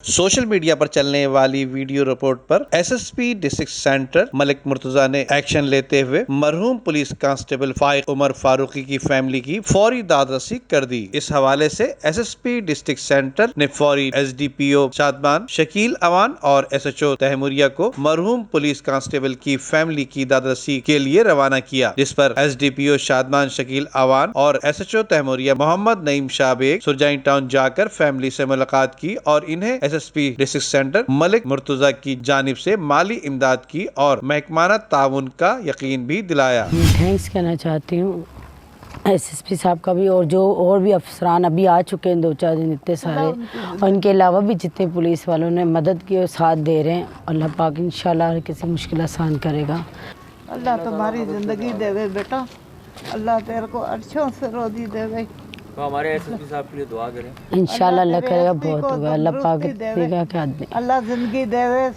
Social media पर चलने वाली वीडियो रिपोर्ट पर SSP district centre Malik Murtaza ने एक्शन लेते हुए मरहूम पुलिस कांस्टेबल फाइक उमर फारूकी की फैमिली की फौरी दादरसी कर दी। इस हवाले से एसएसपी डिस्ट्रिक्ट सेंटर ने फौरी एसडीपीओ शादमान शकील अवान और एसएचओ तैमूरिया को मरहूम पुलिस कांस्टेबल की फैमिली की दादरसी के लिए रवाना किया, जिस पर एसडीपीओ शादमान शकील अवान और एसएचओ तैमूरिया मोहम्मद नईम शाह बेग सुरजाई टाउन जाकर फैमिली से मुलाकात की और इन्हें SSP district centre Malik Murtaza की जानिब से माली इमदाद की और महकमाना ताउन का यकीन भी दिलाया। थैंक्स कहना चाहती हूँ एसएसपी साहब का भी, और भी अफसरान अभी आ चुके हैं 2-4 दिन इतने सारे, और इनके अलावा भी जितने पुलिस वालों ने मदद की और साथ दे रहे हैं। अल्लाह पाक इंशाल्लाह हर किसी मुश्किल आसान करेगा। अल्लाह तुम्हारी ज़िंदगी देवे बेटा, अल्लाह तेरे को अच्छों से रोज़ी देवे। तो हमारे एसएसपी साहब के लिए दुआ करें, इंशाल्लाह अल्लाह करेगा, बहुत होगा। अल्लाह पाक देगा कि आदमी अल्लाह ज़िंदगी देवे,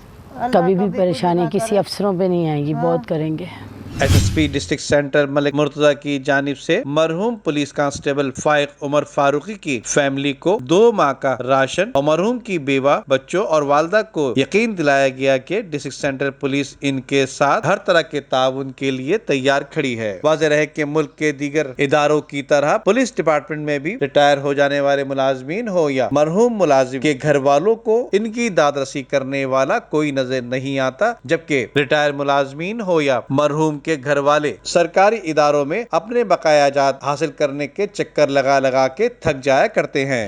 कभी भी परेशानी किसी अफसरों पे नहीं आएगी, बहुत करेंगे। SSP district centre Malik Murtaza की जानिब से मरहूम पुलिस कांस्टेबल फाइक उमर फारूकी की फैमिली को 2 माह का राशन और मरहूम की बेवा, बच्चों और वालदा को यकीन दिलाया गया कि डिस्ट्रिक्ट सेंटर पुलिस इनके साथ हर तरह के ताउन के लिए तैयार खड़ी है। वाज़ेह रहे कि मुल्क के दीगर इदारों की तरह पुलिस डिपार्टमेंट में भी रिटायर हो जाने वाले मुलाजमीन हो या मरहूम मुलाजिम के घर वालों को इनकी दादरसी करने वाला कोई नजर नहीं आता, जबकि रिटायर मुलाजमीन हो या मरहूम के घर वाले सरकारी इदारों में अपने बकाया जात हासिल करने के चक्कर लगा लगा के थक जाया करते हैं।